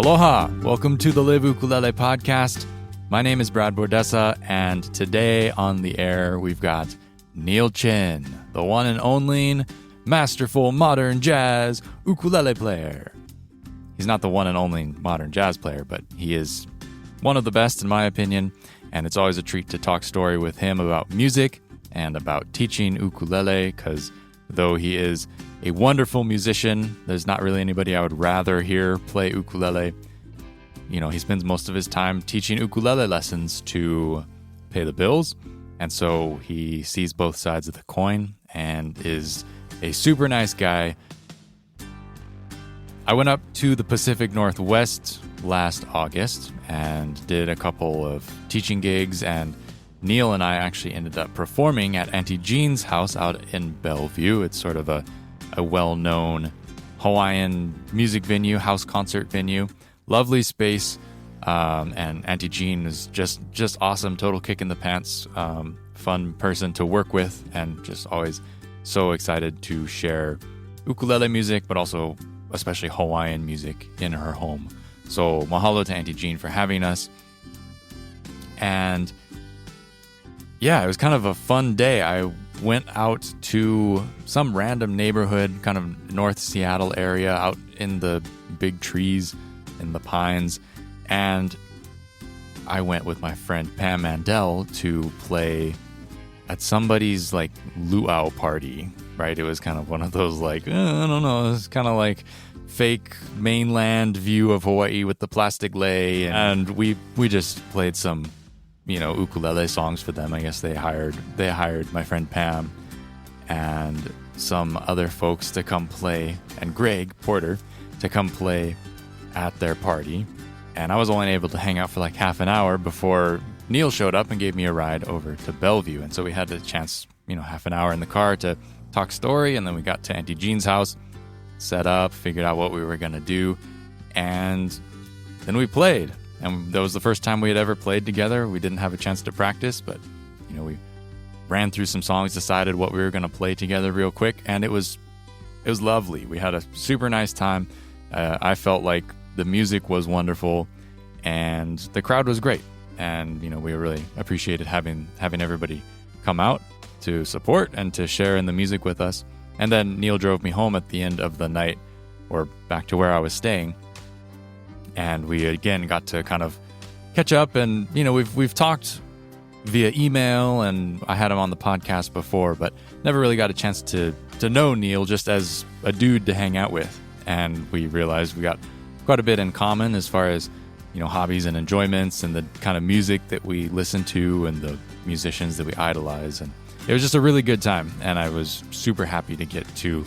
Aloha! Welcome to the Live Ukulele podcast. My name is Brad Bordessa, and today on the air we've got Neal Chin, the one and only masterful modern jazz ukulele player. He's not the one and only modern jazz player, but he is one of the best in my opinion, and it's always a treat to talk story with him about music and about teaching ukulele, because though he is a wonderful musician, there's not really anybody I would rather hear play ukulele. You know, he spends most of his time teaching ukulele lessons to pay the bills, and so he sees both sides of the coin and is a super nice guy. I went up to the Pacific Northwest last August and did a couple of teaching gigs, and Neal and I actually ended up performing at Auntie Jean's house out in Bellevue. It's sort of a well-known Hawaiian music venue, house concert venue. Lovely space, and Auntie Jean is just awesome, total kick in the pants, fun person to work with, and just always so excited to share ukulele music, but also especially Hawaiian music in her home. So mahalo to Auntie Jean for having us. And yeah, it was kind of a fun day. I went out to some random neighborhood, kind of North Seattle area, out in the big trees and the pines. And I went with my friend Pam Mandel to play at somebody's like luau party, right? It was kind of one of those like, I don't know, it's kind of like fake mainland view of Hawaii with the plastic lei. And we just played some, ukulele songs for them. I guess they hired my friend Pam and some other folks to come play, and Greg Porter to come play at their party. And I was only able to hang out for like half an hour before Neal showed up and gave me a ride over to Bellevue. And so we had a chance, half an hour in the car to talk story, and then we got to Auntie Jean's house, set up, figured out what we were going to do, and then we played. And that was the first time we had ever played together. We didn't have a chance to practice, but, we ran through some songs, decided what we were going to play together real quick, and it was lovely. We had a super nice time. I felt like the music was wonderful, and the crowd was great. And, we really appreciated having everybody come out to support and to share in the music with us. And then Neal drove me home at the end of the night, or back to where I was staying. And we again got to kind of catch up, and we've talked via email, and I had him on the podcast before, but never really got a chance to know Neal just as a dude to hang out with. And we realized we got quite a bit in common as far as hobbies and enjoyments, and the kind of music that we listen to, and the musicians that we idolize. And it was just a really good time, and I was super happy to get to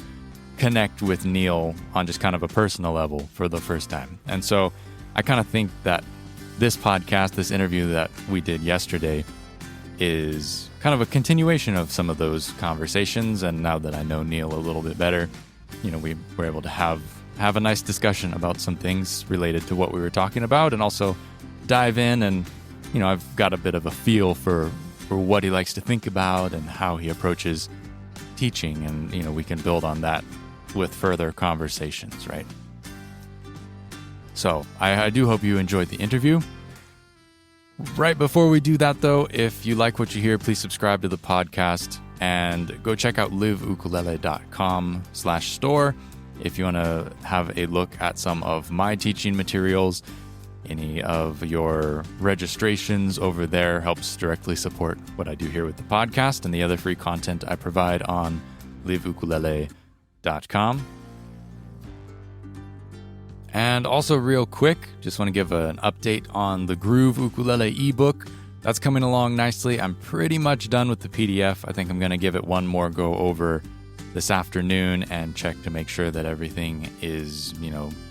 connect with Neal on just kind of a personal level for the first time. And so I kind of think that this podcast, this interview that we did yesterday, is kind of a continuation of some of those conversations. And now that I know Neal a little bit better, we were able to have a nice discussion about some things related to what we were talking about, and also dive in, and I've got a bit of a feel for what he likes to think about and how he approaches teaching, and we can build on that with further conversations, right? So I do hope you enjoyed the interview. Right before we do that, though, if you like what you hear, please subscribe to the podcast and go check out liveukulele.com/store if you want to have a look at some of my teaching materials. Any of your registrations over there helps directly support what I do here with the podcast and the other free content I provide on liveukulele.com. And also real quick, just want to give an update on the Groove Ukulele ebook. That's coming along nicely. I'm pretty much done with the PDF. I think I'm going to give it one more go over this afternoon and check to make sure that everything is,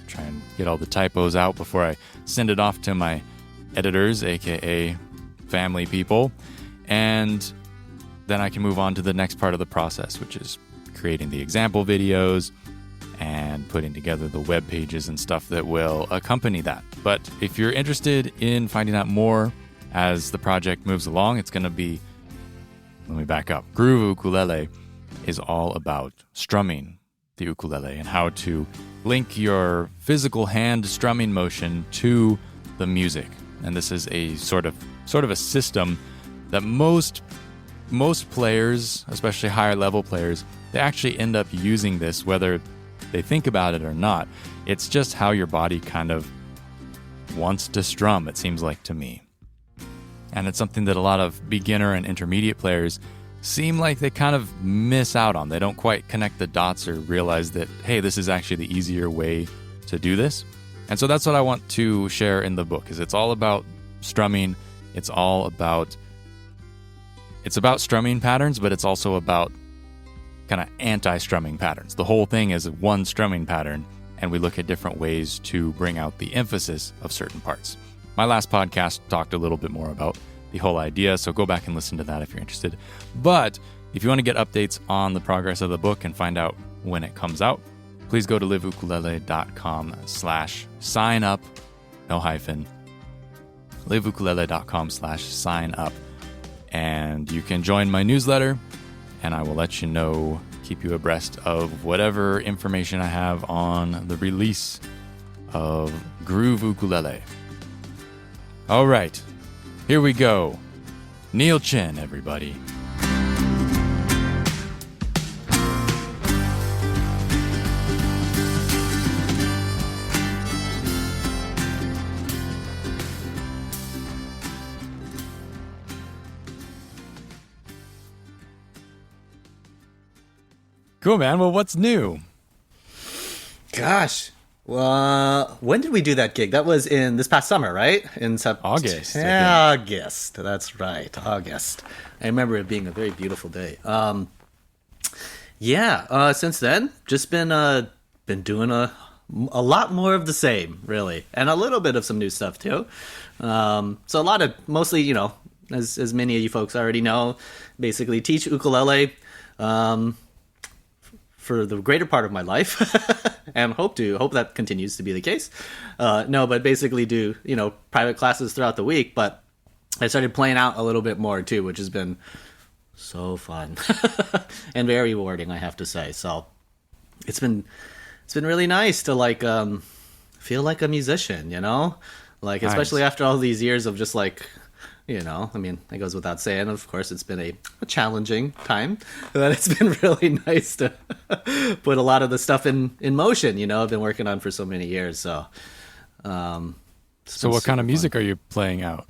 try and get all the typos out before I send it off to my editors, aka family people. And then I can move on to the next part of the process, which is creating the example videos and putting together the web pages and stuff that will accompany that. But if you're interested in finding out more as the project moves along, it's going to be, let me back up. Groove Ukulele is all about strumming the ukulele and how to link your physical hand strumming motion to the music. And this is a sort of a system that most players, especially higher level players, they actually end up using this whether they think about it or not. It's just how your body kind of wants to strum, it seems like to me. And it's something that a lot of beginner and intermediate players seem like they kind of miss out on. They don't quite connect the dots or realize that, hey, this is actually the easier way to do this. And so that's what I want to share in the book, is it's all about strumming. It's about strumming patterns, but it's also about kind of anti-strumming patterns. The whole thing is one strumming pattern, and we look at different ways to bring out the emphasis of certain parts. My last podcast talked a little bit more about the whole idea, so go back and listen to that if you're interested. But if you want to get updates on the progress of the book and find out when it comes out, please go to liveukulele.com/sign up, no hyphen, liveukulele.com/sign up. And you can join my newsletter, and I will let you know, keep you abreast of whatever information I have on the release of Groove Ukulele. All right, here we go. Neal Chin, everybody. Cool, man. Well, what's new? Gosh. Well, when did we do that gig? That was in this past summer, right? In August. August. That's right. August. I remember it being a very beautiful day. Since then, just been doing a lot more of the same, really. And a little bit of some new stuff, too. So a lot of, mostly, as many of you folks already know, basically teach ukulele for the greater part of my life, and hope that continues to be the case. But basically do, private classes throughout the week, but I started playing out a little bit more too, which has been so fun and very rewarding, I have to say. So it's been really nice to feel like a musician, especially after all these years of just it goes without saying, of course, it's been a challenging time, but it's been really nice to put a lot of the stuff in motion, I've been working on for so many years. So, what kind of music are you playing out?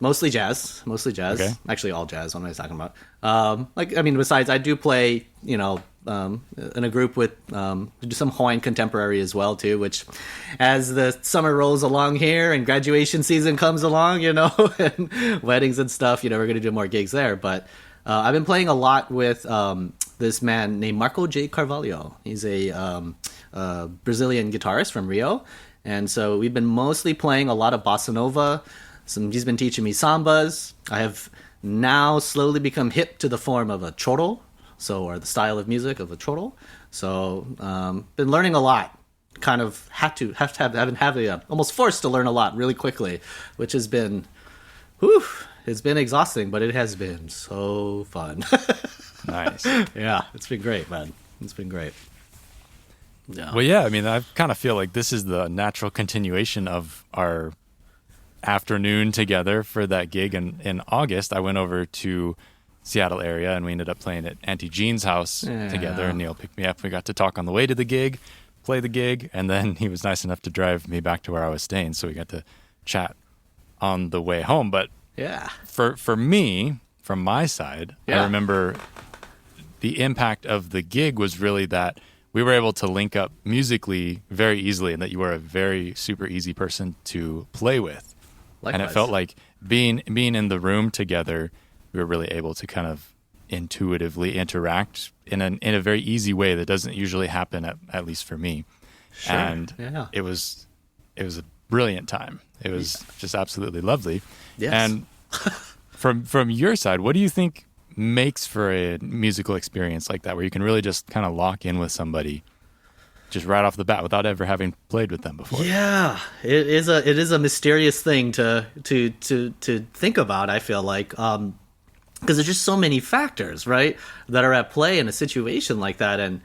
Mostly jazz. Okay. Actually, all jazz. What am I talking about? Besides, I do play, in a group with some Hawaiian contemporary as well too, which as the summer rolls along here and graduation season comes along, and weddings and stuff, we're going to do more gigs there. But I've been playing a lot with this man named Marco J. Carvalho. He's a Brazilian guitarist from Rio. And so we've been mostly playing a lot of bossa nova. He's been teaching me sambas. I have now slowly become hip to the form of a choro, or the style of music of a choro. So been learning a lot. Kind of have to have almost forced to learn a lot really quickly, which has been, it's been exhausting, but it has been so fun. Nice. Yeah, it's been great, man. It's been great. Yeah. Well, yeah, I kind of feel like this is the natural continuation of our afternoon together for that gig in August. I went over to Seattle area and we ended up playing at Auntie Jean's house together, and Neal picked me up. We got to talk on the way to the gig, play the gig, and then he was nice enough to drive me back to where I was staying, so we got to chat on the way home. But for me, from my side, I remember the impact of the gig was really that we were able to link up musically very easily, and that you were a very super easy person to play with. Likewise. And it felt like being in the room together, we were really able to kind of intuitively interact in a very easy way that doesn't usually happen, at least for me. Sure. And it was a brilliant time. It was just absolutely lovely. Yes. And from your side, what do you think makes for a musical experience like that, where you can really just kind of lock in with somebody just right off the bat without ever having played with them before? Yeah, it is a mysterious thing to think about, I feel like, because there's just so many factors, right, that are at play in a situation like that. And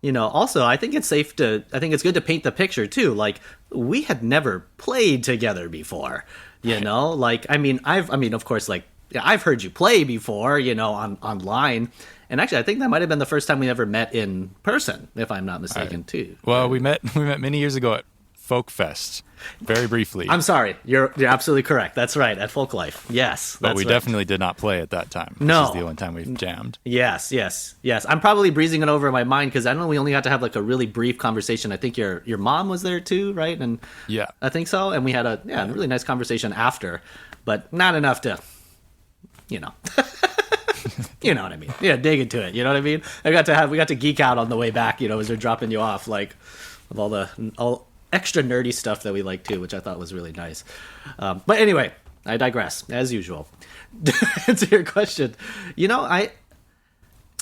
also I think it's good to paint the picture too. Like, we had never played together before, like, of course, like, yeah, I've heard you play before, online. And actually, I think that might have been the first time we ever met in person, if I'm not mistaken, too. Well, we met many years ago at Folk Fest, very briefly. I'm sorry, you're absolutely correct. That's right, at Folk Life. Yes, but we definitely did not play at that time. No, this is the only time we've jammed. Yes. I'm probably breezing it over in my mind because I know we only got to have like a really brief conversation. I think your mom was there too, right? And yeah, I think so. And we had a really nice conversation after, but not enough to, you know what I mean? Yeah, dig into it. You know what I mean? We got to geek out on the way back, as they're dropping you off, like, of all extra nerdy stuff that we like too, which I thought was really nice. But anyway, I digress as usual. To answer your question, I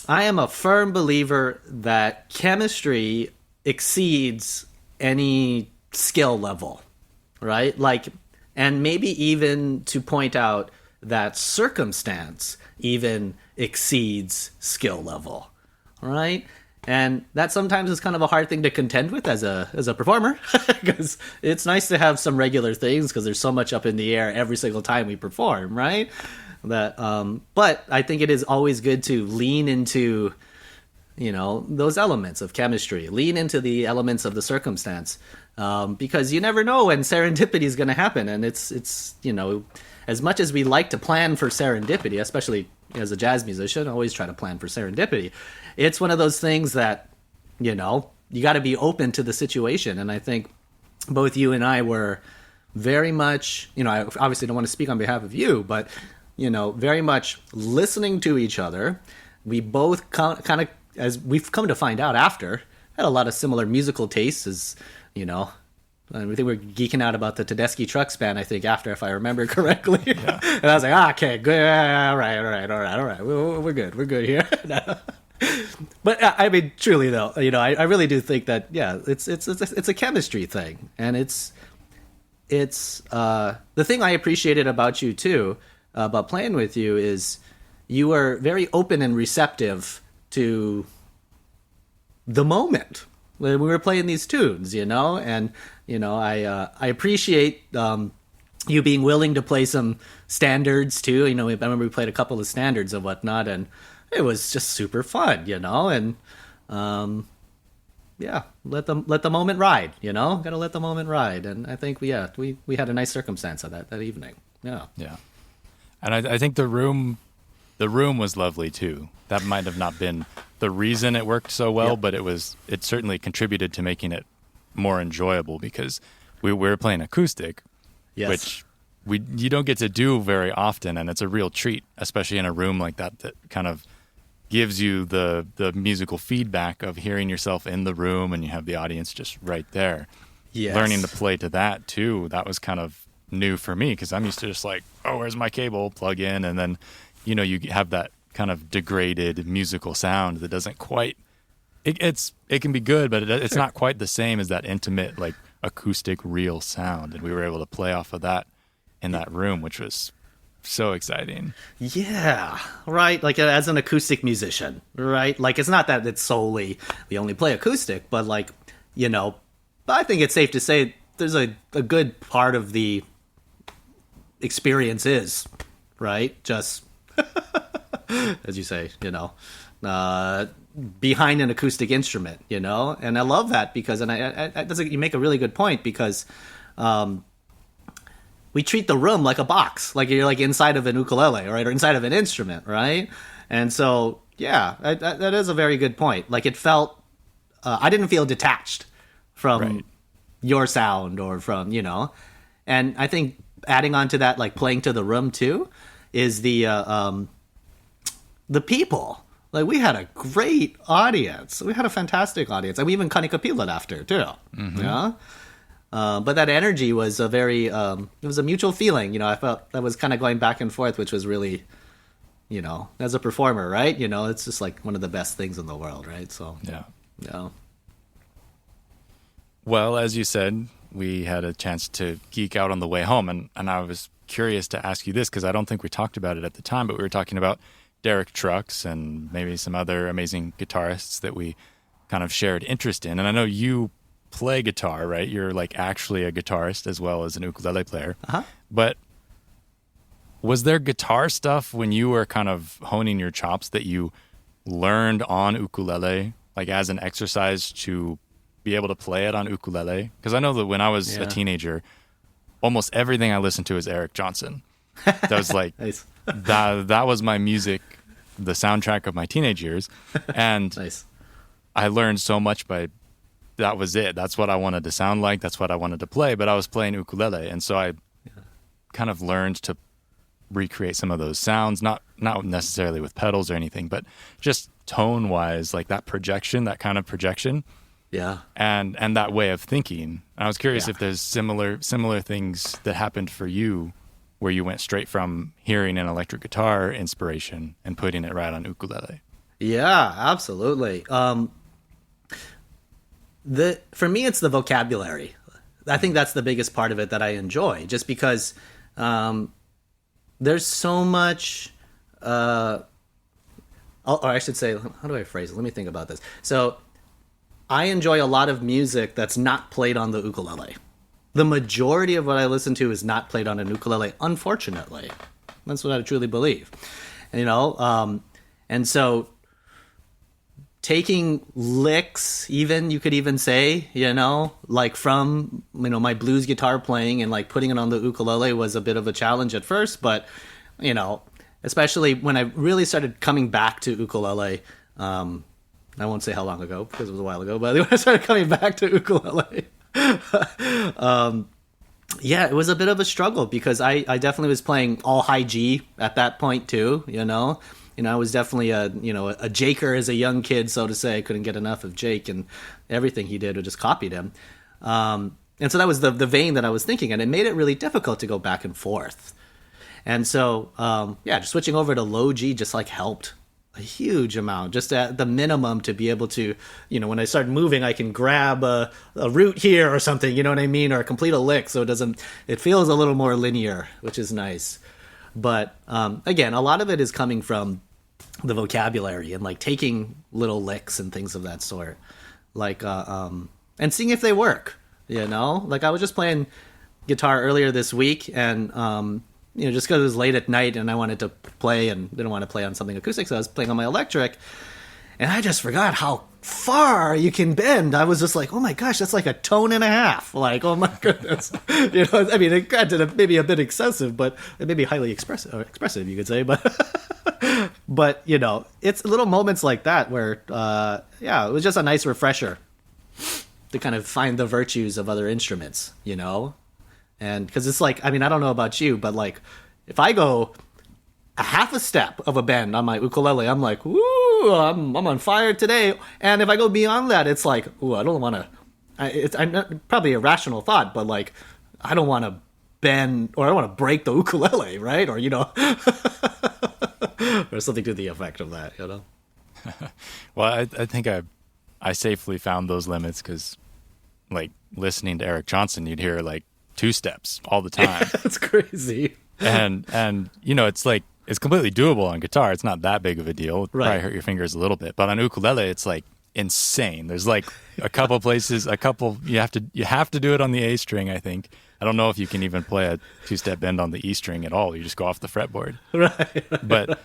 am a firm believer that chemistry exceeds any skill level, right? Like, and maybe even to point out that circumstance even exceeds skill level, right? And that sometimes is kind of a hard thing to contend with as a performer, because it's nice to have some regular things because there's so much up in the air every single time we perform, right? That, but I think it is always good to lean into, those elements of chemistry, lean into the elements of the circumstance, because you never know when serendipity is going to happen, and it's as much as we like to plan for serendipity, especially as a jazz musician, I always try to plan for serendipity. It's one of those things that, you got to be open to the situation. And I think both you and I were very much, I obviously don't want to speak on behalf of you, but, very much listening to each other. We both kind of, as we've come to find out after, had a lot of similar musical tastes as, and we think we're geeking out about the Tedeschi Trucks band, I think, after, if I remember correctly. Yeah. And I was like, okay, good. All right. We're good here. But I mean, truly though, I really do think that, yeah, it's a chemistry thing. And it's the thing I appreciated about you too, about playing with you, is you were very open and receptive to the moment when we were playing these tunes, and, I appreciate you being willing to play some standards too. I remember we played a couple of standards and whatnot, and it was just super fun, and let the moment ride, gotta let the moment ride. And I think we had a nice circumstance of that evening. Yeah. And I think the room was lovely too. That might have not been the reason it worked so well, but it certainly contributed to making it more enjoyable, because we were playing acoustic, which you don't get to do very often, and it's a real treat, especially in a room like that kind of gives you the musical feedback of hearing yourself in the room, and you have the audience just right there. Yes. Learning to play to that too, that was kind of new for me, because I'm used to just like, oh, where's my cable, plug in, and then you have that kind of degraded musical sound that doesn't quite it can be good, but it's not quite the same as that intimate, like, acoustic real sound. And we were able to play off of that in that room, which was so exciting. Yeah, right. Like, as an acoustic musician, right? Like, it's not that it's solely we only play acoustic, but like, I think it's safe to say there's a good part of the experience is, right, just as you say, behind an acoustic instrument, and I love that, because, and you make a really good point, because we treat the room like a box, like you're like inside of an ukulele, right, or inside of an instrument, right? And so, yeah, that is a very good point. Like, it felt, I didn't feel detached from your sound, or from, and I think adding on to that, like, playing to the room too, is the people. Like, we had a great audience. We had a fantastic audience. And we even kanikapila'd after, too. Mm-hmm. Yeah? But that energy was a very, it was a mutual feeling. I felt that was kind of going back and forth, which was really, as a performer, right? It's just like one of the best things in the world, right? So, yeah. Well, as you said, we had a chance to geek out on the way home. And I was curious to ask you this, because I don't think we talked about it at the time, but we were talking about Derek Trucks and maybe some other amazing guitarists that we kind of shared interest in. And I know you play guitar, right? You're like actually a guitarist as well as an ukulele player. But was there guitar stuff when you were kind of honing your chops that you learned on ukulele, like as an exercise to be able to play it on ukulele? Because I know that when I was a teenager, almost everything I listened to is Eric Johnson. That was like, Nice. that was my music, the soundtrack of my teenage years. And Nice. I learned so much that was it. That's what I wanted to sound like. That's what I wanted to play. But I was playing ukulele. And so I kind of learned to recreate some of those sounds, not necessarily with pedals or anything, but just tone wise, like that projection, that kind of projection. Yeah. And that way of thinking. I was curious if there's similar things that happened for you where you went straight from hearing an electric guitar inspiration and putting it right on ukulele. Yeah, absolutely. For me, it's the vocabulary. I think that's the biggest part of it that I enjoy, just because there's so much, or I should say, how do I phrase it? Let me think about this. So I enjoy a lot of music that's not played on the ukulele. The majority of what I listen to is not played on an ukulele, unfortunately. That's what I truly believe. And so taking licks, even, you could even say, like from, my blues guitar playing and like putting it on the ukulele was a bit of a challenge at first, but, especially when I really started coming back to ukulele, I won't say how long ago because it was a while ago, but when I started coming back to ukulele, it was a bit of a struggle because I definitely was playing all high G at that point too, I was definitely a Jaker as a young kid, so to say. I couldn't get enough of Jake, and everything he did, I just copied him. And so that was the vein that I was thinking, and it made it really difficult to go back and forth. And so, just switching over to low G just like helped a huge amount, just at the minimum to be able to, when I start moving, I can grab a root here or something, you know what I mean? Or complete a lick, so it feels a little more linear, which is nice. But again, a lot of it is coming from the vocabulary and like taking little licks and things of that sort, like and seeing if they work. Like I was just playing guitar earlier this week, and just because it was late at night and I wanted to play and didn't want to play on something acoustic, so I was playing on my electric, and I just forgot how far you can bend. I was just like, oh my gosh, that's like a tone and a half. Like, oh my goodness. I mean, granted, it may be a bit excessive, but it may be highly expressive, you could say. But it's little moments like that where, it was just a nice refresher to kind of find the virtues of other instruments, And because it's like, I mean, I don't know about you, but like, if I go a half a step of a bend on my ukulele, I'm like, woo, I'm on fire today. And if I go beyond that, it's like, ooh, I don't want to. I'm not, probably a rational thought, but like, I don't want to bend, or I don't want to break the ukulele, right? Or or something to the effect of that, Well, I think I safely found those limits because, like, listening to Eric Johnson, you'd hear like two steps all the time. That's crazy. And it's like, it's completely doable on guitar. It's not that big of a deal. It Right. probably hurt your fingers a little bit, but on ukulele, it's like insane. There's like a couple places, you have to do it on the A string, I think. I don't know if you can even play a two-step bend on the E string at all. You just go off the fretboard. Right. But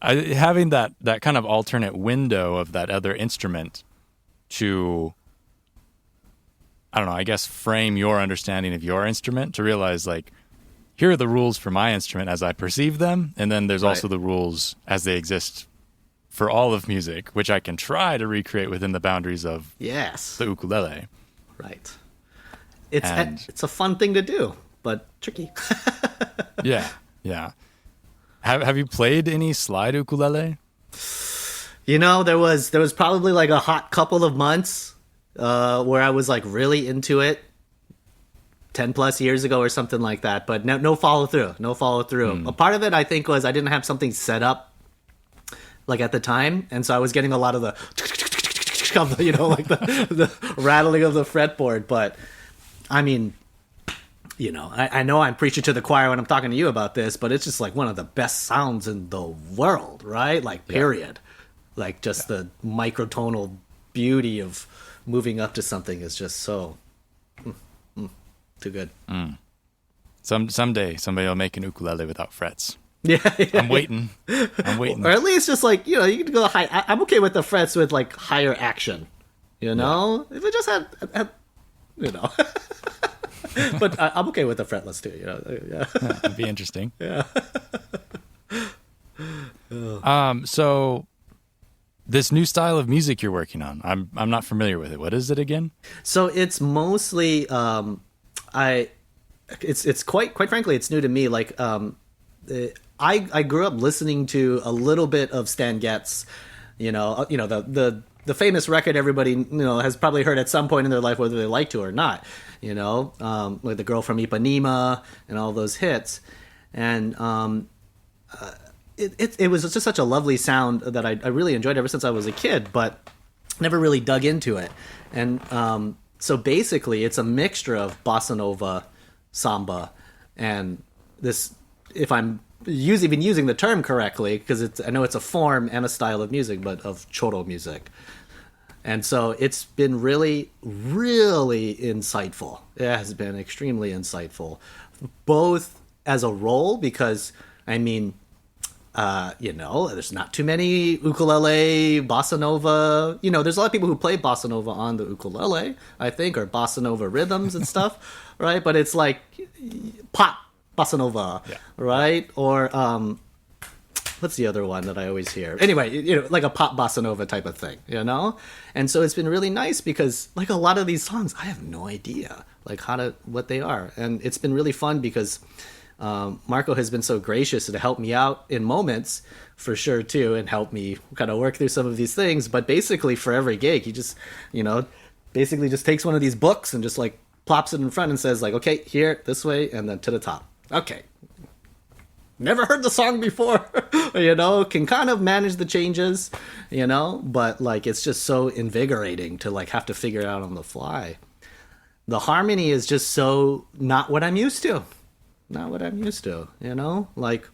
having that kind of alternate window of that other instrument to, I don't know, I guess frame your understanding of your instrument, to realize like, here are the rules for my instrument as I perceive them, and then there's also the rules as they exist for all of music, which I can try to recreate within the boundaries of the ukulele. Right. It's a fun thing to do, but tricky. Yeah. Have you played any slide ukulele? There was probably like a hot couple of months where I was like really into it 10 plus years ago or something like that, but no follow through. A part of it, I think, was I didn't have something set up like at the time, and so I was getting a lot of the like the rattling of the fretboard. But I mean, I know I'm preaching to the choir when I'm talking to you about this, but it's just like one of the best sounds in the world, right? Like, period. Like, just the microtonal beauty of moving up to something is just so too good. Someday somebody will make an ukulele without frets. Yeah, I'm waiting. Or at least just like, you know, you can go high. I'm okay with the frets with like higher action, you know? If it just had you know. But I'm okay with the fretless too, you know. Yeah. It'd be interesting. Yeah. So this new style of music you're working on, I'm not familiar with it. What is it again? So it's mostly it's quite frankly, it's new to me. Like I grew up listening to a little bit of Stan Getz, you know, the famous record everybody, you know, has probably heard at some point in their life, whether they like to or not, you know, like The Girl from Ipanema and all those hits. And it was just such a lovely sound that I really enjoyed ever since I was a kid, but never really dug into it. And so basically it's a mixture of bossa nova, samba, and this, if I'm even using the term correctly, because I know it's a form and a style of music, but of choro music. And so it's been really, really insightful. It has been extremely insightful, both as a role, because, I mean, you know, there's not too many ukulele, bossa nova. You know, there's a lot of people who play bossa nova on the ukulele, I think, or bossa nova rhythms and stuff, right? But it's like pop bossa nova, right? Or what's the other one that I always hear? Anyway, you know, like a pop bossa nova type of thing, you know? And so it's been really nice because, like, a lot of these songs, I have no idea, like, what they are. And it's been really fun because Marco has been so gracious to help me out in moments, for sure, too, and help me kind of work through some of these things. But basically, for every gig, he just, you know, basically just takes one of these books and just, like, plops it in front and says, like, okay, here, this way, and then to the top. Okay. Never heard the song before, you know, can kind of manage the changes, you know, but, like, it's just so invigorating to, like, have to figure it out on the fly. The harmony is just so not what I'm used to. Not what I'm used to, you know? Like,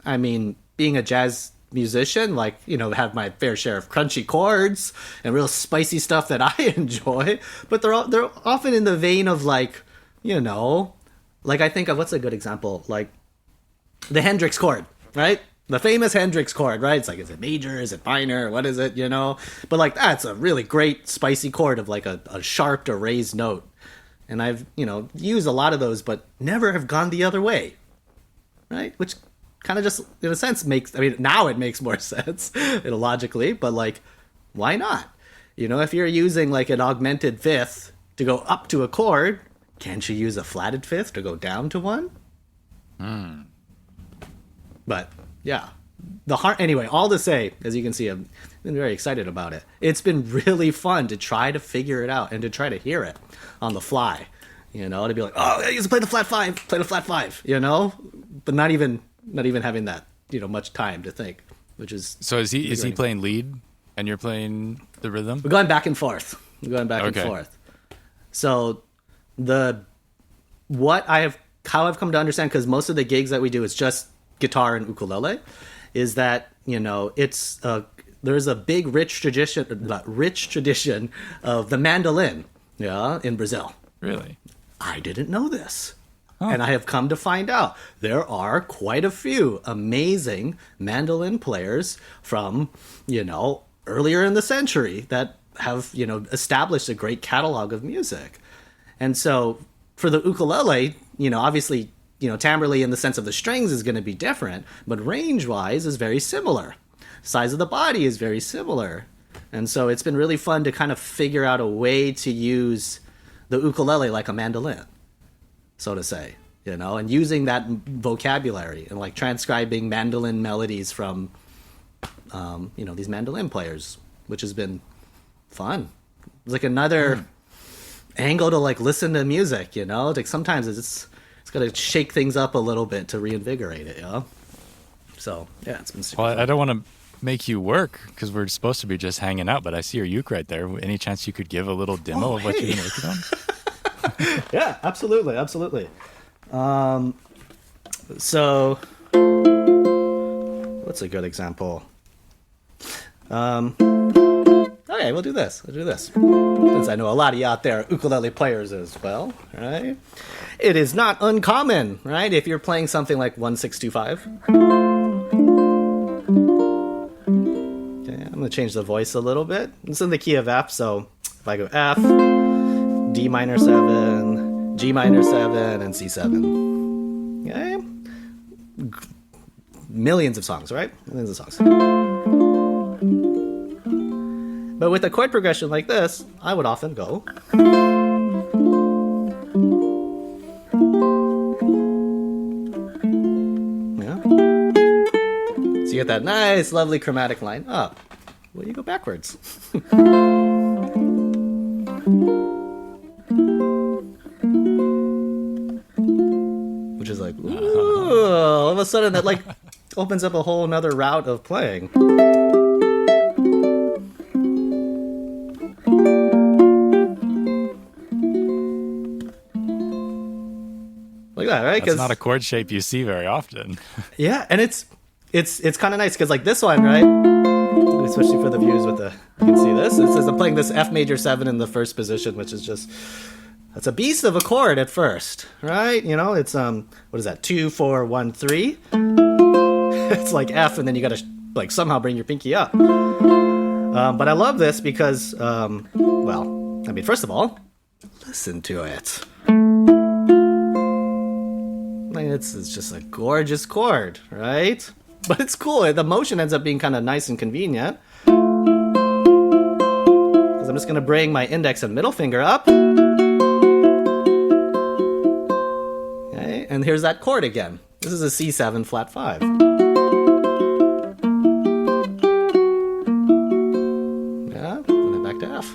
I mean, being a jazz musician, like, you know, have my fair share of crunchy chords and real spicy stuff that I enjoy, but they're often in the vein of, like, you know, like, I think of, what's a good example? Like, the Hendrix chord, right? The famous Hendrix chord, right? It's like, is it major? Is it minor? What is it, you know? But, like, that's a really great spicy chord of, like, a sharp to raised note. And I've, you know, used a lot of those, but never have gone the other way, right? Which kind of just, in a sense, makes, I mean, now it makes more sense, you know, logically, but, like, why not? You know, if you're using, like, an augmented fifth to go up to a chord, can't you use a flatted fifth to go down to one? But, yeah. Anyway, all to say, as you can see, I've been very excited about it. It's been really fun to try to figure it out and to try to hear it on the fly, you know, to be like, oh, I used to play the flat five, you know, but not even having that, you know, much time to think, which is. So is he playing lead and you're playing the rhythm? We're going back and forth. And forth. So how I've come to understand, because most of the gigs that we do is just guitar and ukulele, is that, you know, it's there's a big rich tradition of the mandolin, in Brazil. Really? I didn't know this. And I have come to find out there are quite a few amazing mandolin players from, you know, earlier in the century that have, you know, established a great catalog of music. And so for the ukulele, you know, obviously, you know, timbrely in the sense of the strings is going to be different, but range-wise is very similar. Size of the body is very similar. And so it's been really fun to kind of figure out a way to use the ukulele like a mandolin, so to say, you know, and using that vocabulary and, like, transcribing mandolin melodies from, you know, these mandolin players, which has been fun. It's like another angle to, like, listen to music, you know? Like, sometimes it's got to shake things up a little bit to reinvigorate it, you know? So, yeah, it's been super fun. I don't want to make you work because we're supposed to be just hanging out, but I see your uke right there. Any chance you could give a little demo of what you've been working on? Yeah, absolutely. So, what's a good example? Oh okay, we'll do this. Since I know a lot of you out there are ukulele players as well, right? It is not uncommon, right? If you're playing something like 1625. Okay, I'm going to change the voice a little bit. It's in the key of F, so if I go F, D minor 7, G minor 7, and C7. Okay? Millions of songs, right? Millions of songs. But with a chord progression like this, I would often go. Yeah. So you get that nice, lovely chromatic line up. Well, you go backwards. Which is like, ooh, all of a sudden that like opens up a whole another route of playing. Like that, right? That's not a chord shape you see very often. Yeah, and it's kind of nice because like this one, right? Especially for the viewers with the, you can see this. It says I'm playing this F major 7 in the first position, which is just, that's a beast of a chord at first, right? You know, it's what is that? 2, 4, 1, 3. It's like F, and then you got to like somehow bring your pinky up. But I love this because, well, I mean, first of all, listen to it. Like it's just a gorgeous chord, right? But it's cool. The motion ends up being kind of nice and convenient. Because I'm just going to bring my index and middle finger up. Okay, and here's that chord again. This is a C7 flat 5. Yeah, and then back to F.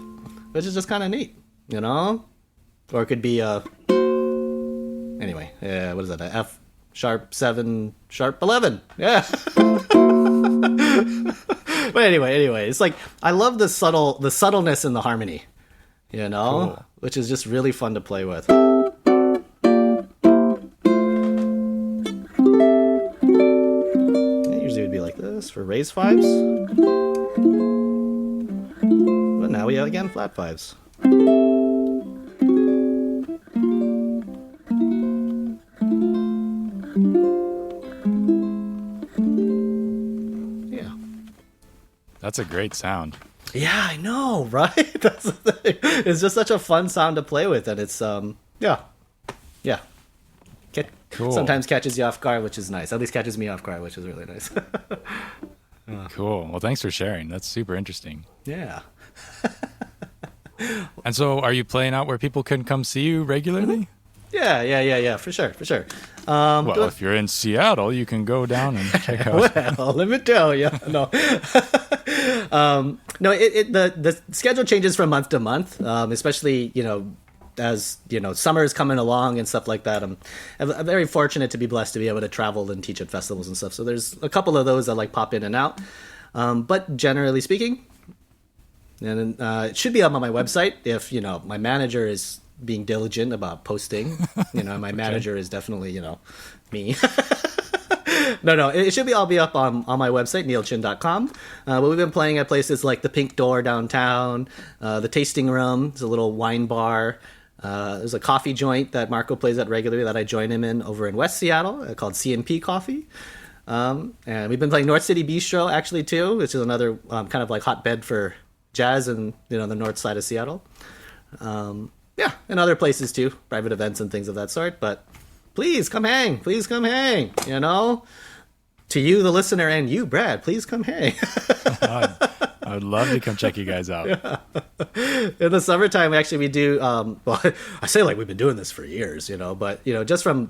Which is just kind of neat, you know? Or it could be a... Anyway, what is that? A F sharp 7 sharp 11. Yeah. But anyway, it's like I love the subtleness in the harmony, you know, cool. Which is just really fun to play with. It usually would be like this for raised 5s. But now we have again flat 5s. That's a great sound. Yeah, I know, right? That's the thing. It's just such a fun sound to play with, and it's yeah. Cool. Sometimes catches you off guard, which is nice. At least catches me off guard, which is really nice. Cool. Well, thanks for sharing. That's super interesting. Yeah. And so, are you playing out where people can come see you regularly? Yeah, for sure. Well, if you're in Seattle, you can go down and check out. Well, let me tell you, no. No, the schedule changes from month to month, especially, you know, as, you know, summer is coming along and stuff like that. I'm very fortunate to be blessed to be able to travel and teach at festivals and stuff. So there's a couple of those that like pop in and out. But generally speaking, and it should be up on my website if, you know, my manager is being diligent about posting. You know, my manager is definitely, you know, me. No, it should all be up on my website, nealchin.com. But we've been playing at places like the Pink Door downtown, the Tasting Room, it's a little wine bar. There's a coffee joint that Marco plays at regularly that I join him in over in West Seattle called CMP Coffee. And we've been playing North City Bistro actually too, which is another kind of like hotbed for jazz in, you know, the north side of Seattle. Yeah, and other places too, private events and things of that sort. But please come hang, you know? To you, the listener, and you, Brad, please come hang. I would love to come check you guys out. Yeah. In the summertime, we do, well, I say like we've been doing this for years, you know, but, you know, just from,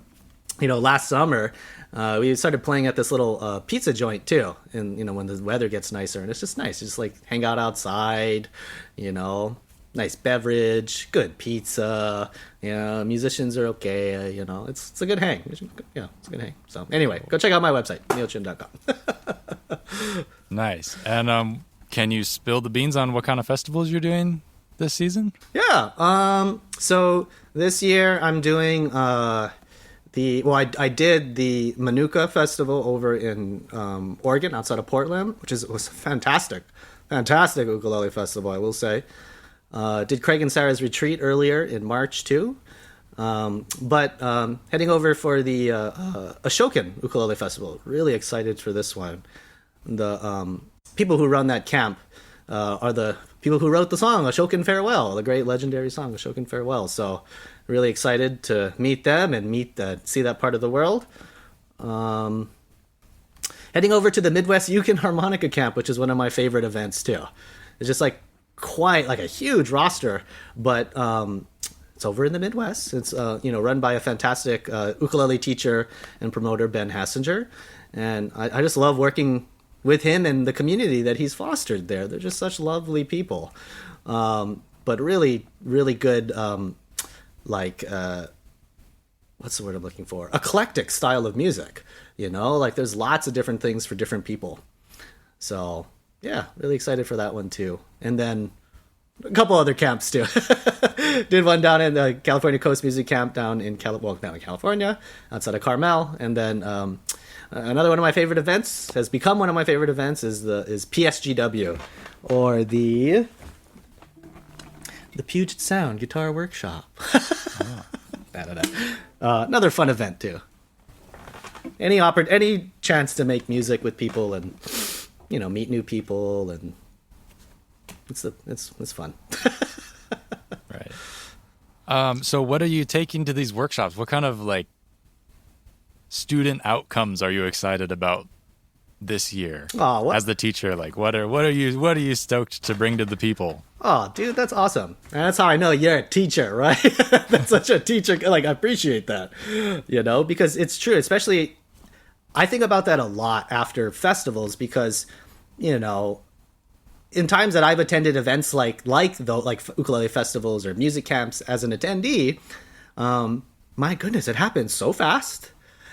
you know, last summer, we started playing at this little pizza joint too. And, you know, when the weather gets nicer, and it's just nice. Just like hang out outside, you know. Nice beverage, good pizza, you know, musicians are okay, you know, it's a good hang. Yeah, it's a good hang. So anyway, go check out my website, nealchin.com. Nice. And can you spill the beans on what kind of festivals you're doing this season? Yeah. So this year I'm doing I did the Manuka Festival over in Oregon, outside of Portland, was fantastic. fantastic ukulele festival, I will say. Did Craig and Sarah's retreat earlier in March too. But heading over for the Ashokan Ukulele Festival. Really excited for this one. The people who run that camp are the people who wrote the song Ashokan Farewell, the great legendary song Ashokan Farewell. So really excited to meet them and see that part of the world. Heading over to the Midwest Uke Harmonica Camp, which is one of my favorite events too. It's just like quite like a huge roster, but it's over in the Midwest. It's run by a fantastic ukulele teacher and promoter, Ben Hassinger, and I just love working with him and the community that he's fostered there. They're just such lovely people, but really, really good. What's the word I'm looking for? Eclectic style of music. Like there's lots of different things for different people. So yeah, really excited for that one too. And then a couple other camps too. Did one down in the California Coast Music Camp down in California, outside of Carmel. And then another one of my favorite events has become one of my favorite events is PSGW, or the Puget Sound Guitar Workshop. Oh. Another fun event too. Any chance to make music with people and meet new people, and it's fun. Right. So what are you taking to these workshops? What kind of like student outcomes are you excited about this year? As the teacher? Like what are you stoked to bring to the people? Oh, dude, that's awesome. And that's how I know you're a teacher, right? That's such a teacher. Like, I appreciate that, because it's true. Especially, I think about that a lot after festivals because, in times that I've attended events like ukulele festivals or music camps as an attendee, my goodness, it happens so fast.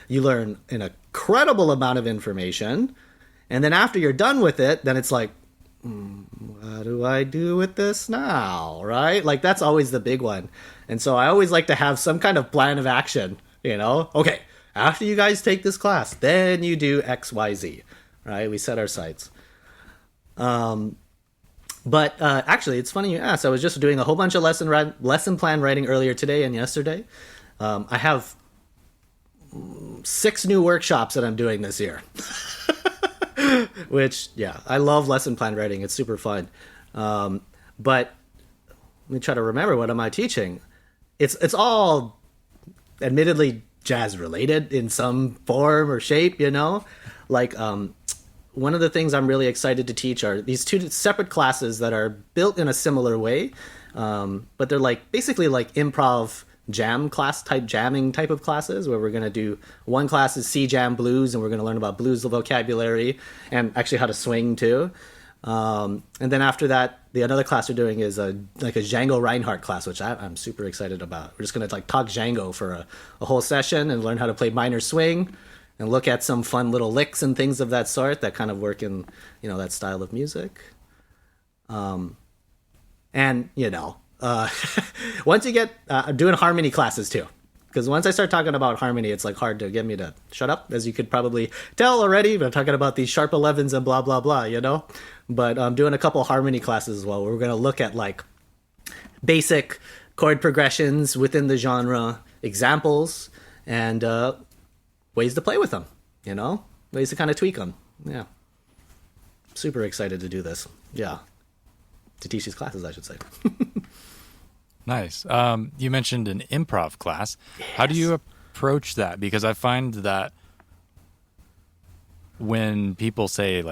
You learn an incredible amount of information. And then after you're done with it, then it's like, what do I do with this now? Right? Like that's always the big one. And so I always like to have some kind of plan of action, okay, after you guys take this class, then you do X, Y, Z, right? We set our sights. But actually it's funny you asked. I was just doing a whole bunch of lesson plan writing earlier today and yesterday. I have 6 new workshops that I'm doing this year. Which, yeah, I love lesson plan writing. It's super fun. But let me try to remember, what am I teaching? It's all admittedly jazz related in some form or shape, Like, one of the things I'm really excited to teach are these 2 separate classes that are built in a similar way. But they're basically like improv jam class type, jamming type of classes, where we're going to do one class is C jam blues, and we're going to learn about blues vocabulary and actually how to swing too. And then after that, the another class we're doing is a Django Reinhardt class, which I'm super excited about. We're just going to talk Django for a whole session and learn how to play minor swing and look at some fun little licks and things of that sort that kind of work in, that style of music. Once you get doing harmony classes too, because once I start talking about harmony, it's hard to get me to shut up, as you could probably tell already. But I'm talking about these sharp 11s and blah blah blah, But I'm doing a couple harmony classes as well, where we're going to look at basic chord progressions within the genre, examples, and ways to play with them. Ways to kind of tweak them. Yeah, super excited to do this. Yeah, to teach these classes, I should say. Nice. You mentioned an improv class. Yes. How do you approach that? Because I find that when people say,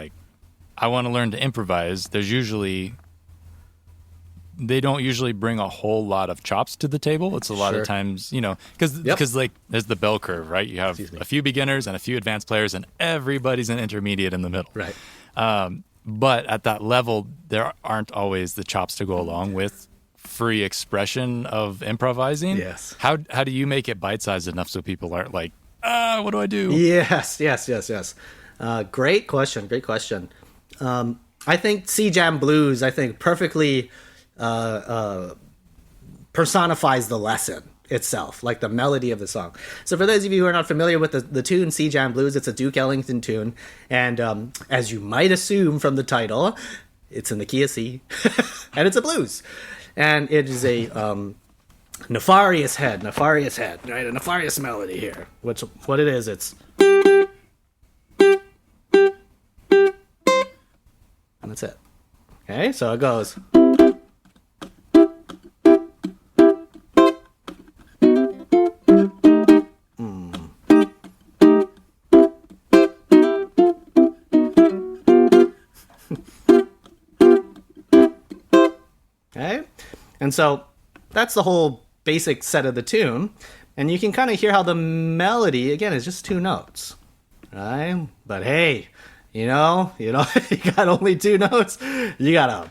I want to learn to improvise, they don't usually bring a whole lot of chops to the table. It's a lot of times, because there's the bell curve, right? You have a few beginners and a few advanced players, and everybody's an intermediate in the middle. Right. But at that level, there aren't always the chops to go along with free expression of improvising. Yes. How do you make it bite-sized enough so people aren't what do I do? Yes. Great question. I think C Jam Blues, perfectly personifies the lesson itself, the melody of the song. So for those of you who are not familiar with the tune C Jam Blues, it's a Duke Ellington tune. And as you might assume from the title, It's in the key of C, and it's a blues, and it is a nefarious head, right? A nefarious melody here. What it is, it's, and that's it. Okay, so it goes. Okay, and so that's the whole basic set of the tune, and you can kind of hear how the melody again is just two notes, right? But hey, you got only two notes. You gotta,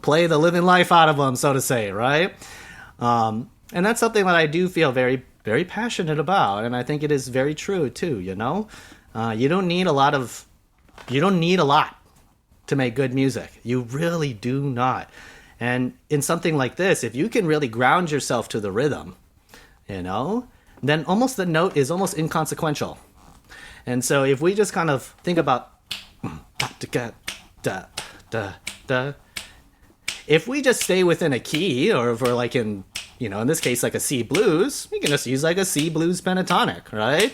play the living life out of them, so to say, right? And that's something that I do feel very, very passionate about, and I think it is very true too. You don't need a lot to make good music. You really do not. And in something like this, if you can really ground yourself to the rhythm, then almost the note is almost inconsequential. And so if we just kind of think about, if we just stay within a key, or if we're like in this case, like a C blues, we can just use like a C blues pentatonic, right?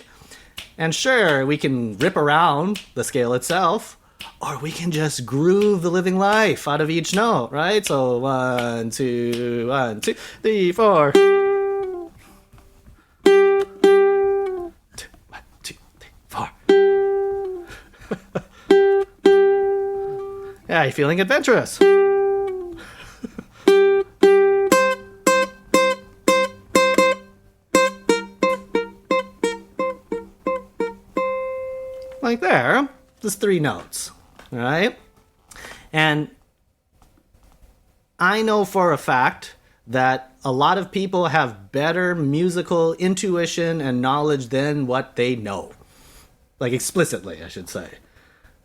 And sure, we can rip around the scale itself, or we can just groove the living life out of each note, right? So 1, 2, 1, 2, 3, 4. 1, 2, 3, 4. Yeah, you feeling adventurous? Like there, just 3 notes. All right. And I know for a fact that a lot of people have better musical intuition and knowledge than what they know. Like explicitly, I should say.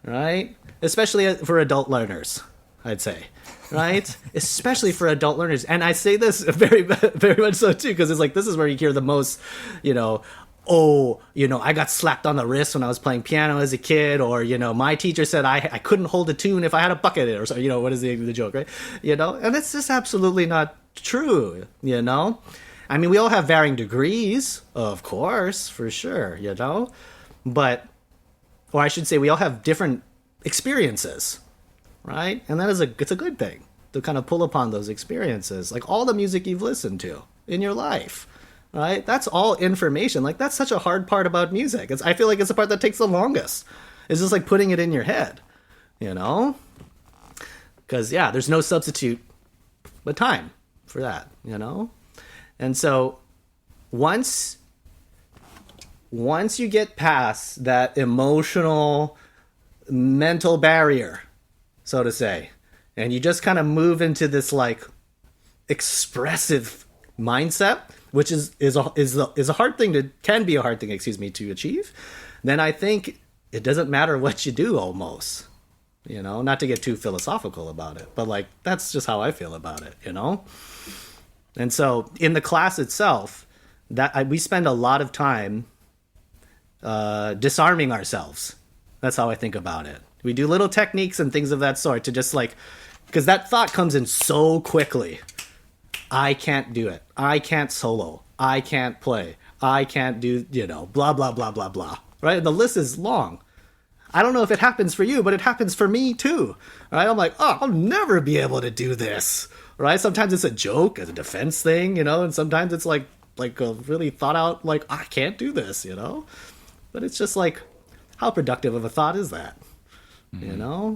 Right? Especially for adult learners, I'd say. Right? Especially for adult learners. And I say this very, very much so too, because it's like, this is where you hear the most, I got slapped on the wrist when I was playing piano as a kid, or, my teacher said I couldn't hold a tune if I had a bucket, or so, what is the joke, right? And it's just absolutely not true, I mean, we all have varying degrees, of course, for sure, but, or I should say, we all have different experiences, right? And it's a good thing to kind of pull upon those experiences, like all the music you've listened to in your life. Right? That's all information. Like, that's such a hard part about music. I feel like it's the part that takes the longest. It's just like putting it in your head, Because, yeah, there's no substitute but time for that, And so once you get past that emotional, mental barrier, so to say, and you just kind of move into this, like, expressive mindset, which can be a hard thing to achieve, then I think it doesn't matter what you do almost, not to get too philosophical about it, but like, that's just how I feel about it, And so in the class itself, we spend a lot of time disarming ourselves. That's how I think about it. We do little techniques and things of that sort to just like, because that thought comes in so quickly. I can't do it. I can't solo. I can't play. I can't do, blah, blah, blah, blah, blah. Right? And the list is long. I don't know if it happens for you, but it happens for me too. Right? I'm like, I'll never be able to do this. Right? Sometimes it's a joke, as a defense thing, and sometimes it's like a really thought out, like, I can't do this, But it's just like, how productive of a thought is that? Mm-hmm.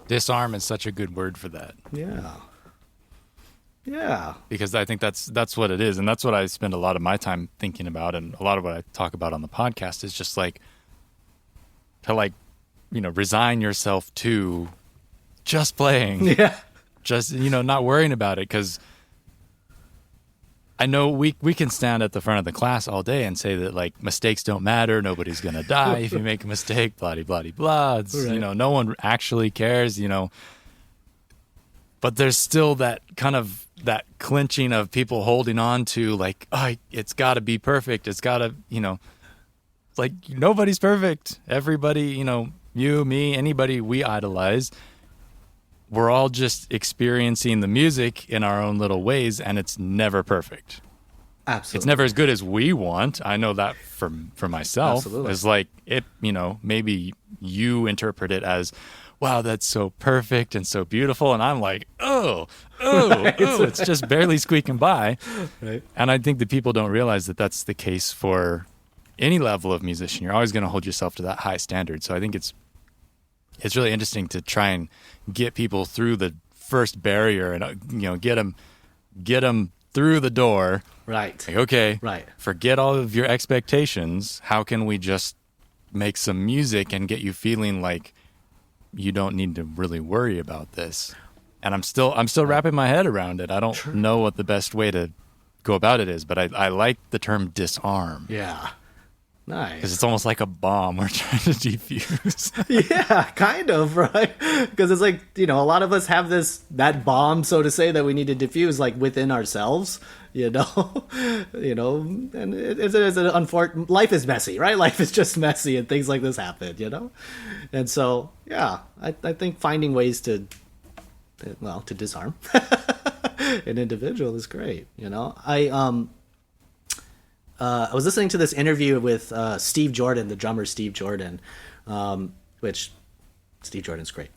Disarm is such a good word for that. Yeah. Yeah. Because I think that's what it is. And that's what I spend a lot of my time thinking about. And a lot of what I talk about on the podcast is just like to resign yourself to just playing. Yeah. Just, not worrying about it. Because I know we can stand at the front of the class all day and say that like mistakes don't matter. Nobody's going to die if you make a mistake, blah, blah, blah, blah. It's, right. No one actually cares, But there's still that kind of that clinching of people holding on to like, it's got to be perfect. It's got to, like nobody's perfect. Everybody, you, me, anybody we idolize, we're all just experiencing the music in our own little ways, and it's never perfect. Absolutely. It's never as good as we want. I know that for myself. Absolutely. It's like, maybe you interpret it as, wow, that's so perfect and so beautiful. And I'm like, oh, it's just barely squeaking by. Right. And I think that people don't realize that that's the case for any level of musician. You're always going to hold yourself to that high standard. So I think it's really interesting to try and get people through the first barrier and, get them through the door. Right. Like, okay, Right. forget all of your expectations. How can we just make some music and get you feeling like you don't need to really worry about this? And I'm still wrapping my head around it. I don't know what the best way to go about it is, but I like the term disarm. Yeah. Nice. Because it's almost like a bomb we're trying to defuse. Yeah, kind of, right? Because it's like, a lot of us have that bomb, so to say, that we need to diffuse like within ourselves, and it's an unfortunate, life is messy, right? Life is just messy and things like this happen, And so, yeah, I think finding ways to disarm an individual is great, I was listening to this interview with Steve Jordan, the drummer Steve Jordan, which Steve Jordan's great.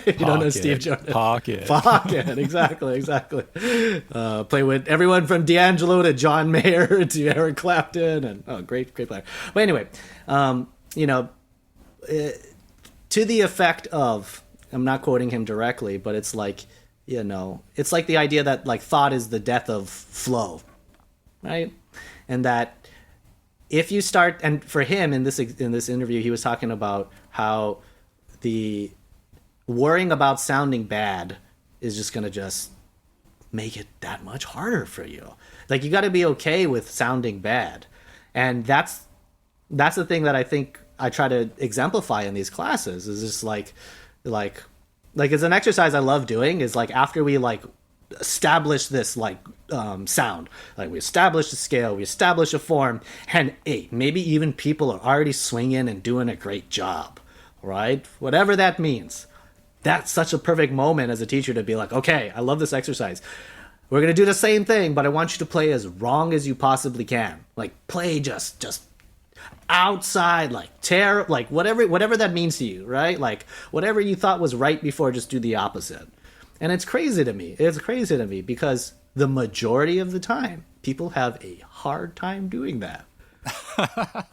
If you don't know Steve Jordan. Pocket, exactly. Play with everyone from D'Angelo to John Mayer to Eric Clapton, and great player. But anyway, to the effect of, I'm not quoting him directly, but it's like, it's like the idea that like thought is the death of flow, right? And that if you start, and for him in this interview, he was talking about how the worrying about sounding bad is just going to just make it that much harder for you. Like, you got to be okay with sounding bad. And that's the thing that I think I try to exemplify in these classes, is just like it's an exercise I love doing, is like after we like establish this sound, like we establish a scale, we establish a form, and maybe even people are already swinging and doing a great job, right? Whatever that means. That's such a perfect moment as a teacher to be like, okay, I love this exercise. We're going to do the same thing, but I want you to play as wrong as you possibly can. Like, play just outside, like tear, like whatever that means to you, right? Like whatever you thought was right before, just do the opposite. And it's crazy to me. It's crazy to me because the majority of the time, people have a hard time doing that.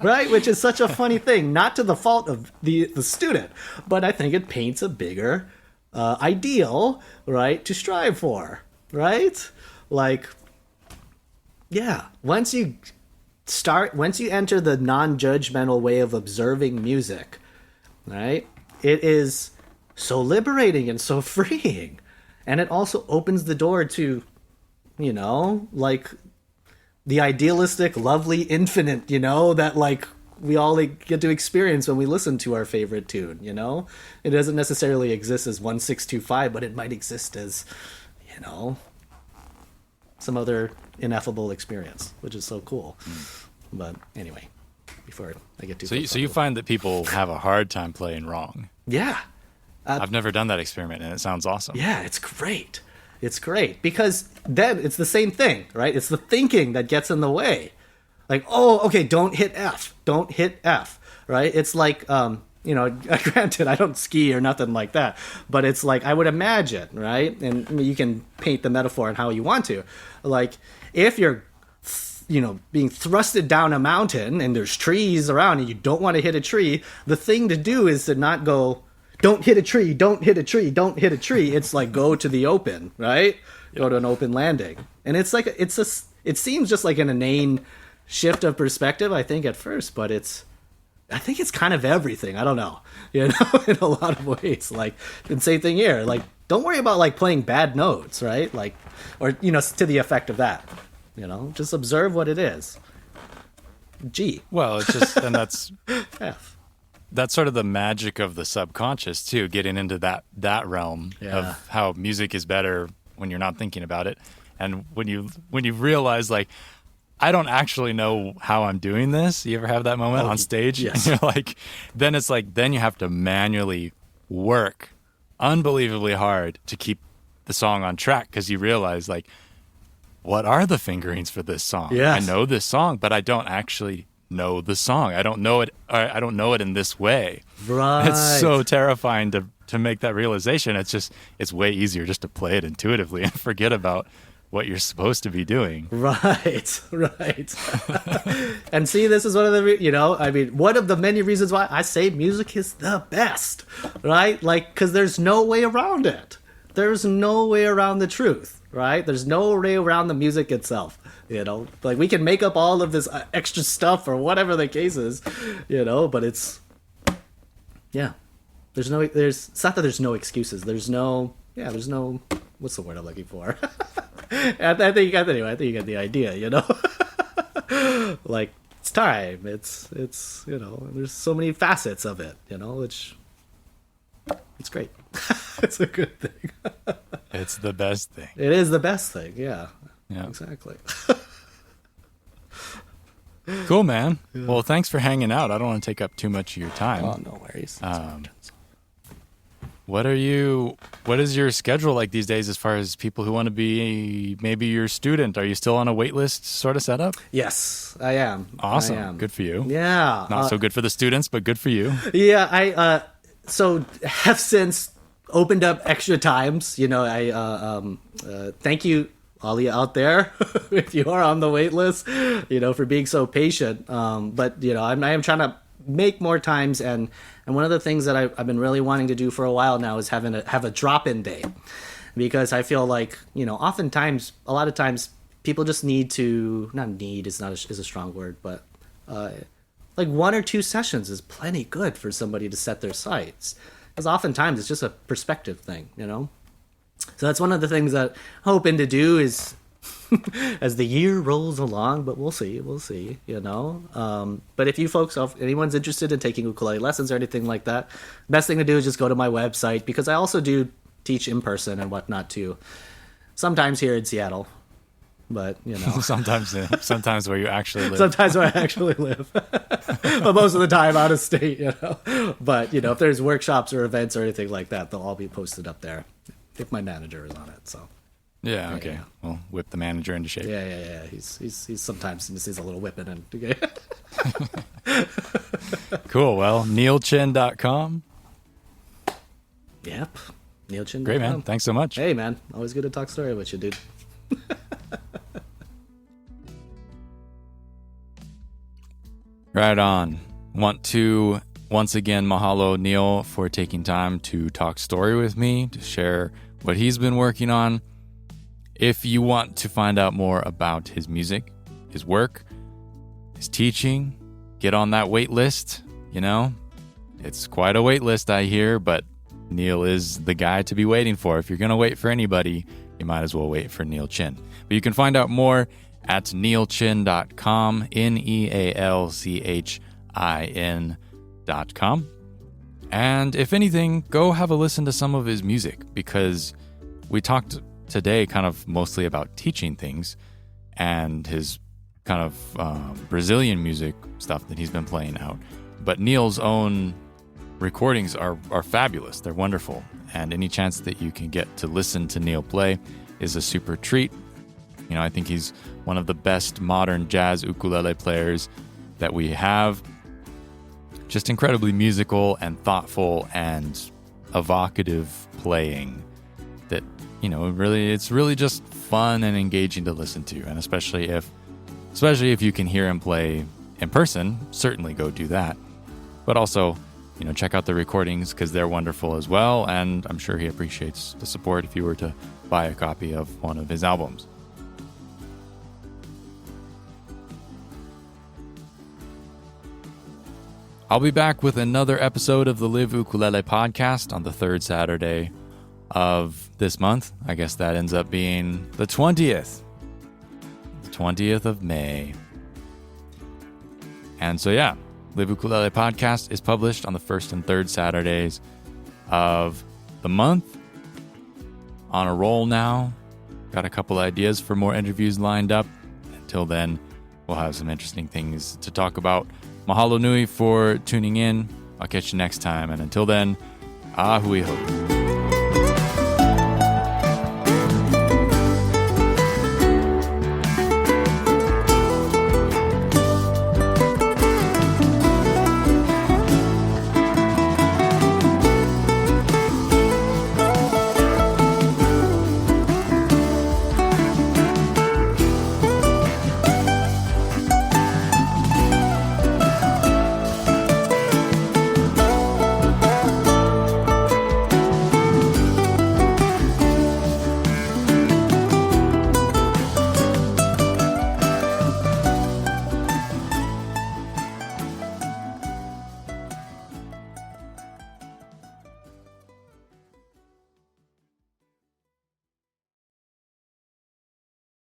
Right? Which is such a funny thing, not to the fault of the student, but I think it paints a bigger ideal, right, to strive for, right? Like, yeah, once you enter the non-judgmental way of observing music, right, it is so liberating and so freeing. And it also opens the door to, like the idealistic, lovely infinite, that like we all get to experience when we listen to our favorite tune, It doesn't necessarily exist as 1625, but it might exist as, some other ineffable experience, which is so cool. But anyway, before I get too so you find that people have a hard time playing wrong. Yeah. I've never done that experiment, and it sounds awesome. Yeah, it's great. It's great because then it's the same thing, right? It's the thinking that gets in the way. Like, oh, okay, don't hit F, right? It's like, granted, I don't ski or nothing like that, but it's like, I would imagine, right? And you can paint the metaphor in how you want to. Like, if you're, being thrusted down a mountain and there's trees around and you don't want to hit a tree, the thing to do is to not go, don't hit a tree, don't hit a tree, don't hit a tree. It's like, go to the open, right? Go to an open landing. And it's like, it seems just like an inane shift of perspective, I think, at first, but I think it's kind of everything. I don't know, in a lot of ways. Like, the same thing here. Like, don't worry about like playing bad notes, right? Like, or, to the effect of that, just observe what it is. G. Well, it's just, and that's F. That's sort of the magic of the subconscious too, getting into that realm of how music is better when you're not thinking about it. And when you realize, like, I don't actually know how I'm doing this. You ever have that moment on stage? Yes. And you're like, then it's like, then you have to manually work unbelievably hard to keep the song on track because you realize, like, what are the fingerings for this song? Yes. I know this song, but I don't actually know the song. I don't know it. I don't know it in this way. Right. It's so terrifying to make that realization. It's way easier just to play it intuitively and forget about what you're supposed to be doing. Right. And see, this is one of the, one of the many reasons why I say music is the best, right? Like, because there's no way around it. There's no way around the truth, right? There's no way around the music itself, Like, we can make up all of this extra stuff or whatever the case is, but it's, it's not that there's no excuses. There's no, what's the word I'm looking for? I think you get the idea, Like, it's time. It's there's so many facets of it, which it's great. It's a good thing. It's the best thing. It is the best thing. Yeah. Exactly. Cool, man. Yeah. Well, thanks for hanging out. I don't want to take up too much of your time. Oh, no worries. What is your schedule like these days as far as people who want to be maybe your student? Are you still on a wait list sort of setup? Yes, I am. Awesome. I am. Good for you. Yeah. Not so good for the students, but good for you. Yeah, I so have since opened up extra times. Thank you, all you out there, if you are on the wait list, for being so patient. But I am trying to make more times, and one of the things that I've been really wanting to do for a while now is have a drop-in day, because I feel like a lot of times people just need to, not need is a strong word, but like 1 or 2 sessions is plenty good for somebody to set their sights, because oftentimes it's just a perspective thing, So that's one of the things that I'm hoping to do is as the year rolls along, but we'll see, But if you folks, if anyone's interested in taking ukulele lessons or anything like that, best thing to do is just go to my website, because I also do teach in person and whatnot too. Sometimes here in Seattle, but sometimes where you actually live. Sometimes where I actually live, but most of the time out of state, But if there's workshops or events or anything like that, they'll all be posted up there if my manager is on it. So. Yeah. Okay. Yeah. We'll whip the manager into shape. Yeah. He's sometimes he needs a little whipping and. Cool. Well, nealchin.com. Yep. Nealchin.com. Great, man. Thanks so much. Hey, man. Always good to talk story with you, dude. Right on. Want to once again mahalo Neal for taking time to talk story with me, to share what he's been working on. If you want to find out more about his music, his work, his teaching, get on that wait list. It's quite a wait list, I hear, but Neal is the guy to be waiting for. If you're going to wait for anybody, you might as well wait for Neal Chin. But you can find out more at nealchin.com, nealchin.com. And if anything, go have a listen to some of his music, because we talked today kind of mostly about teaching things and his kind of Brazilian music stuff that he's been playing out. But Neal's own recordings are fabulous. They're wonderful. And any chance that you can get to listen to Neal play is a super treat. I think he's one of the best modern jazz ukulele players that we have. Just incredibly musical and thoughtful and evocative playing that, it's really just fun and engaging to listen to. And especially if you can hear him play in person, certainly go do that. But also, check out the recordings, because they're wonderful as well. And I'm sure he appreciates the support if you were to buy a copy of one of his albums. I'll be back with another episode of the Live Ukulele podcast on the 3rd Saturday of this month. I guess that ends up being the 20th. The 20th of May. And so, yeah, Live Ukulele podcast is published on the 1st and 3rd Saturdays of the month. On a roll now. Got a couple ideas for more interviews lined up. Until then, We'll have some interesting things to talk about. Mahalo nui for tuning in. I'll catch you next time. And until then, ahui ho.